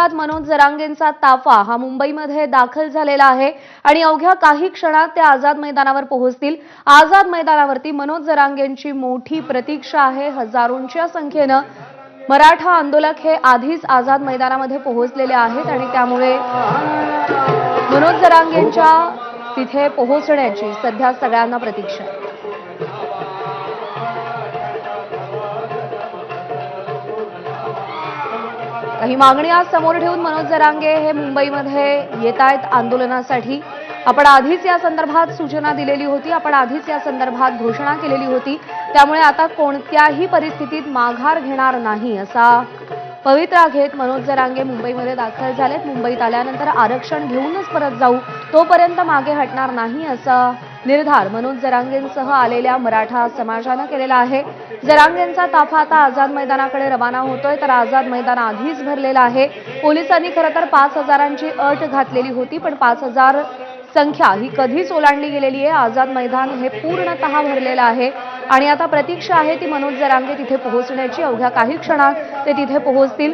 आझाद मनोज जरांगेंचा ताफा हा मुंबईमध्ये दाखल झालेला आहे आणि अवघ्या काही क्षणात ते आझाद मैदानावर पोहोचतील। आझाद मैदानावरती मनोज जरांगेंची मोठी प्रतीक्षा आहे। हजारोंच्या संख्येने मराठा आंदोलक हे आधीच आझाद मैदानामध्ये पोहोचलेले आहेत आणि त्यामुळे मनोज जरांगेंच्या तिथे पोहोचण्याची सध्या सगळ्यांना प्रतीक्षा आहे। काही मागण्या समोर ठेवून मनोज जरांगे हे मुंबईमध्ये येत आहेत आंदोलनासाठी। आपण आधीच या संदर्भात सूचना दिलेली होती, आपण आधीच या संदर्भात घोषणा केलेली होती। त्यामुळे आता कोणत्याही परिस्थितीत माघार घेणार नाही असा पवित्रा घेत मनोज जरांगे मुंबईमध्ये दाखल झालेत। मुंबईत आल्यानंतर आरक्षण घेऊनच परत जाऊ, तोपर्यंत मागे हटणार नाही असा निर्धार मनोज जरांगेंसह आलेल्या मराठा समाजाने केलेला आहे। जरांगेंचा ताफा आता आझाद मैदानाकडे रवाना होतोय, तर आझाद मैदान आधीच भरलेलं आहे। पोलिसांनी खरं तर 5,000ची अट घातलेली होती, पण 5,000 संख्या ही कधीच ओलांडली गेलेली आहे। आझाद मैदान हे पूर्णतः भरलेलं आहे आणि आता प्रतीक्षा आहे ती मनोज जरांगे तिथे पोहोचण्याची। अवघ्या काही क्षणात ते तिथे पोहोचतील।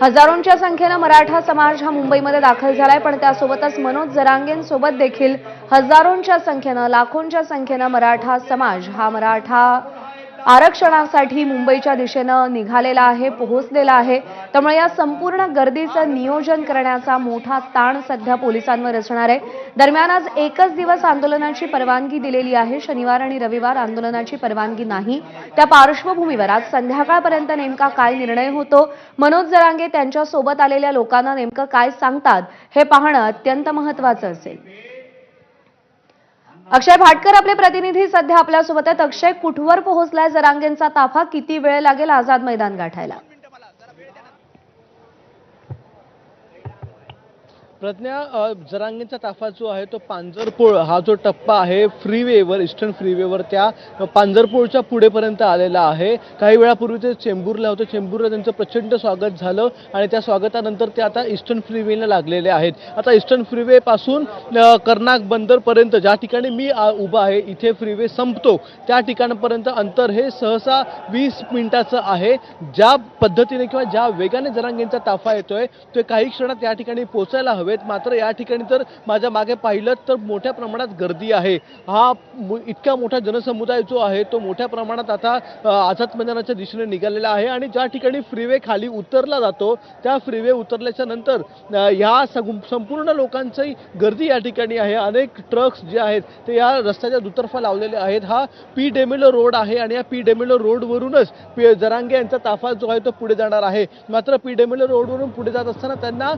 हजारोंच्या संख्येने मराठा समाज हा मुंबईमध्ये दाखल झालाय, पण त्यासोबतच मनोज जरांगेंसोबत देखील हजारोंच्या संख्येने, लाखोंच्या संख्येने मराठा समाज हा मराठा आरक्षणासाठी मुंबईच्या दिशेने निघालेला आहे, पोहोचलेला आहे। त्यामुळे या संपूर्ण गर्दीचं नियोजन करण्याचा मोठा ताण सध्या पोलिसांवर असणार आहे। दरम्यान आज एकच दिवस आंदोलनाची परवानगी दिलेली आहे। शनिवार आणि रविवार आंदोलनाची परवानगी नाही। त्या पार्श्वभूमीवर आज संध्याकाळपर्यंत नेमका काय निर्णय होतो, मनोज जरांगे त्यांच्या सोबत आलेल्या लोकांना नेमकं काय सांगतात हे पाहणं अत्यंत महत्त्वाचं असेल। अक्षय भाटकर आपले प्रतिनिधी सध्या आपल्यासोबत आहेत। अक्षय, कुठवर पोहोचलाय जरांगेंचा ताफा? किती वेळ लागेल आझाद मैदान गाठायला? प्रज्ञा, जरांगेंचा ताफा जो आहे तो पांजरपोळ हा जो टप्पा आहे फ्रीवेवर, ईस्टर्न फ्रीवेवर, त्या पांजरपोळच्या पुढेपर्यंत आलेला आहे। काही वेळापूर्वी ते चेंबूरला होते, चेंबूरला त्यांचं प्रचंड स्वागत झालं आणि त्या स्वागतानंतर ते आता ईस्टर्न फ्रीवेला लागलेले आहेत। आता ईस्टर्न फ्रीवे पासून कर्नाक बंदरपर्यंत ज्या ठिकाणी मी उभा आहे इथे फ्रीवे संपतो त्या ठिकाणापर्यंत अंतर हे सहसा 20 मिनिटाचं आहे। ज्या पद्धतीने किंवा ज्या वेगाने जरांगेंचा ताफा येतोय तो काही क्षणात या ठिकाणी पोहोचायला हवेत। मात्र या ठिकाणी जर माझ्या मागे पाहिलं तर मोठ्या प्रमाणात गर्दी आहे। हा इतका मोठा जनसमुदाय जो आहे तो मोठ्या प्रमाणात आता आझाद मैदानाच्या दिशेने निघालेला आहे आणि ज्या ठिकाणी फ्रीवे खाली उतरला जातो त्या फ्रीवे उतरल्याच्या नंतर या संपूर्ण लोकांची गर्दी या ठिकाणी आहे। अनेक ट्रक्स जे आहेत ते या रस्त्याच्या दुतर्फा लावलेले आहेत। हा पी डेमेलो रोड आहे आणि या पी डेमेलो रोडवरूनच जरांगे यांचा ताफा जो आहे तो पुढे जाणार आहे। मात्र पी डेमेलो रोडवरून पुढे जात असताना त्यांना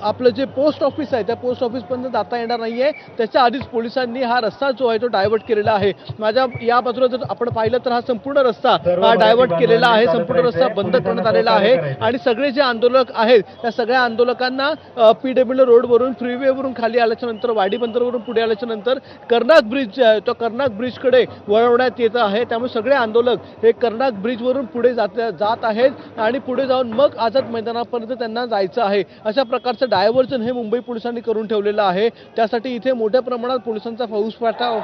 आपलं जे पोस्ट ऑफिस आहे त्या पोस्ट ऑफिसपर्यंत जाता येणार नाहीये। त्याच्या आधीच पोलिसांनी हा रस्ता जो आहे तो डायव्हर्ट केलेला आहे। माझ्या या बाजूला जर आपण पाहिलं तर हा संपूर्ण रस्ता हा डायव्हर्ट केलेला आहे, संपूर्ण रस्ता बंद करण्यात आलेला आहे आणि सगळे जे आंदोलक आहेत त्या सगळ्या आंदोलकांना पीडब्ल्यू रोडवरून फ्रीवेवरून खाली आल्याच्या नंतर वाडी बंदरवरून पुढे आल्याच्या नंतर कर्नाक ब्रिज जे आहे तो कर्नाक ब्रिजकडे वळवण्यात येत आहे। त्यामुळे सगळे आंदोलक हे कर्नाक ब्रिजवरून पुढे जात आहेत आणि पुढे जाऊन मग आझाद मैदानापर्यंत त्यांना जायचं आहे। अशा प्रकारचं डायव्हर्जन हे मुंबई पोलिसांनी करून ठेवलेलं आहे। त्यासाठी इथे मोठ्या प्रमाणात पोलिसांचा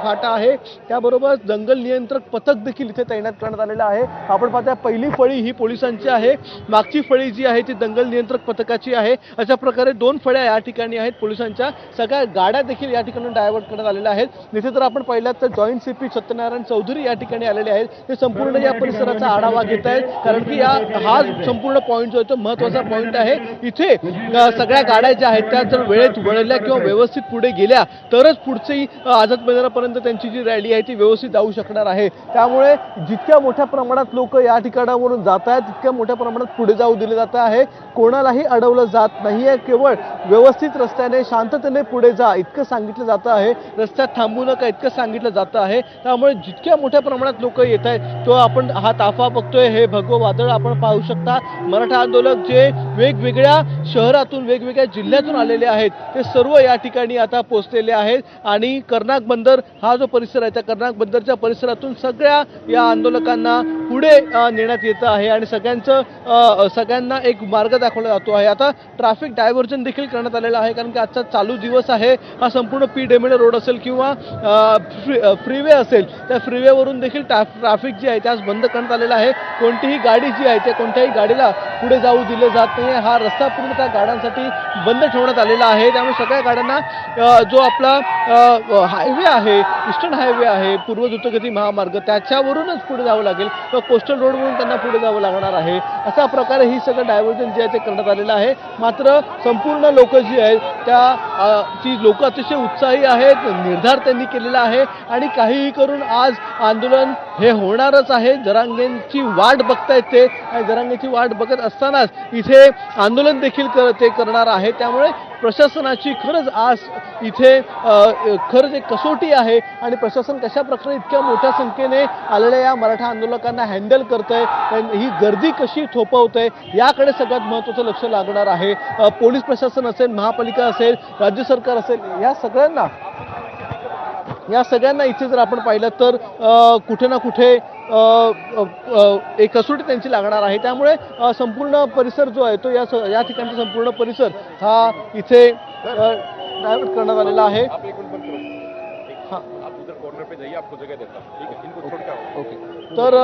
फाटा आहे। त्याबरोबर दंगल नियंत्रक पथक देखील इथे तैनात करण्यात आलेलं आहे। आपण पाहता पहिली फळी ही पोलिसांची आहे, मागची फळी जी आहे ती दंगल नियंत्रक पथकाची आहे। अशा प्रकारे 2 फळ्या या ठिकाणी आहेत पोलिसांच्या। सगळ्या गाड्या देखील या ठिकाणी डायव्हर्ट करण्यात आलेल्या आहेत। इथे जर आपण पाहिलं तर जॉईंट सीपी सत्यनारायण चौधरी या ठिकाणी आलेले आहेत। ते संपूर्ण या परिसराचा आढावा घेत आहेत, कारण की हा संपूर्ण पॉईंट जो आहे तो महत्त्वाचा पॉईंट आहे। इथे सगळ्या गाड्या ज्या आहेत त्या जर वेळेत वळल्या किंवा व्यवस्थित पुढे गेल्या तरच पुढची आझाद मैदानापर्यंत त्यांची जी रॅली आहे ती व्यवस्थित जाऊ शकणार आहे। त्यामुळे जितक्या मोठ्या प्रमाणात लोक या ठिकाणावरून जात आहेत तितक्या मोठ्या प्रमाणात पुढे जाऊ दिले जात आहे। कोणालाही अडवलं जात नाहीये, केवळ व्यवस्थित रस्त्याने शांततेने पुढे जा इतकं सांगितलं जातं आहे। रस्त्यात थांबू नका इतकं सांगितलं जातं आहे। त्यामुळे जितक्या मोठ्या प्रमाणात लोक येत आहेत तो आपण हा ताफा बघतोय, हे भगवं वादळ आपण पाहू शकता। मराठा आंदोलक जे वेगवेगळ्या शहरातून वेगवेगळ्या जिल्ह्यातून आलेले आहेत ते सर्व या ठिकाणी आता पोहोचलेले आहेत आणि कर्नाक बंदर हा जो परिसर आहे त्या कर्नाक बंदरच्या परिसरातून सगळ्या या आंदोलकांना पुढे नेण्यात येतं आहे आणि सगळ्यांना एक मार्ग दाखवला जातो आहे. आता ट्रॅफिक डायव्हर्जन देखील करण्यात आलेलं आहे कारण की आजचा चालू दिवस आहे. हा संपूर्ण PW रोड असेल किंवा फ्रीवे असेल त्या फ्रीवेवरून देखील ट्रॅफिक जी आहे त्यास बंद करण्यात आलेला आहे. कोणतीही गाडी जी आहे ते कोणत्याही गाडीला पुढे जाऊ दिले जात नाही. हा रस्ता पूर्ण त्या गाड्यांसाठी बंद ठेवण्यात आलेला आहे. त्यामुळे सगळ्या गाड्यांना जो आपला हायवे आहे ईस्टर्न हायवे आहे पूर्व द्रुतगती महामार्ग त्याच्यावरूनच पुढे जावं लागेल किंवा कोस्टल रोडवरून त्यांना पुढे जावं लागणार आहे. अशा प्रकारे ही सगळं डायव्हर्जन जे आहे ते करण्यात आलेलं आहे. मात्र संपूर्ण लोक जी आहेत ती लोक अतिशय उत्साही आहेत. निर्धार त्यांनी केलेला आहे आणि काहीही करून आज आंदोलन हे होणारच आहे. जरांगेंची वाट बघतायत ते आणि जरांगेंची वाट बघत असतानाच इथे आंदोलन देखील ते करणार आहे. त्यामुळे प्रशासनाची खरंच आज इथे खरंच एक कसोटी आहे आणि प्रशासन कशा प्रकारे इतक्या मोठ्या संख्येने आलेल्या या मराठा आंदोलकांना हँडल करतंय, ही गर्दी कशी थोपवतंय याकडे सगळ्यात महत्त्वाचं लक्ष लागणार आहे. पोलीस प्रशासन असेल, महापालिका असेल, राज्य सरकार असेल, या सगळ्यांना इथे जर आपण पाहिलं तर कुठे ना कुठे एक कसोटी त्यांची लागणार आहे. त्यामुळे संपूर्ण परिसर जो आहे तो या ठिकाणचा संपूर्ण परिसर हा इथे डायव्हर्ट करण्यात आलेला आहे. ओके. तर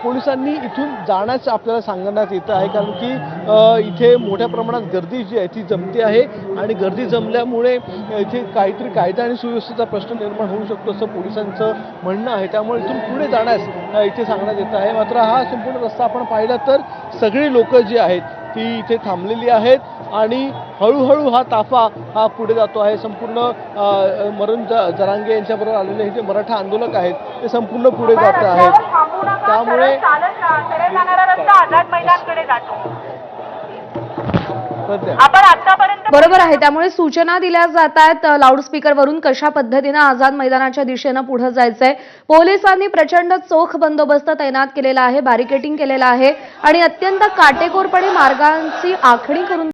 पोलिसांनी इथून जाण्यास आपल्याला सांगण्यात येतं आहे कारण की इथे मोठ्या प्रमाणात गर्दी जी आहे ती जमते आहे आणि गर्दी जमल्यामुळे इथे काहीतरी कायदा आणि सुव्यवस्थेचा प्रश्न निर्माण होऊ शकतो असं पोलिसांचं म्हणणं आहे. त्यामुळे इथून पुढे जाण्यास इथे सांगण्यात येत आहे. मात्र हा संपूर्ण रस्ता आपण पाहिला तर सगळी लोक जी आहेत ती इथे थांबलेली आहेत आणि हळूहळू हा ताफा हा पुढे जातो आहे. संपूर्ण मरण जरांगे यांच्याबरोबर आलेले हे जे मराठा आंदोलक आहेत ते संपूर्ण पुढे जात आहेत. त्यामुळे बरोबर आहे. त्यामुळे सूचना दिल्या जात आहेत लाऊडस्पीकरवरून कशा पद्धतीनं आझाद मैदानाच्या दिशेनं पुढे जायचंय. पोलिसांनी प्रचंड चोख बंदोबस्त तैनात केलेला आहे, बॅरिकेडिंग केलेलं आहे आणि अत्यंत काटेकोरपणे मार्गांची आखणी करून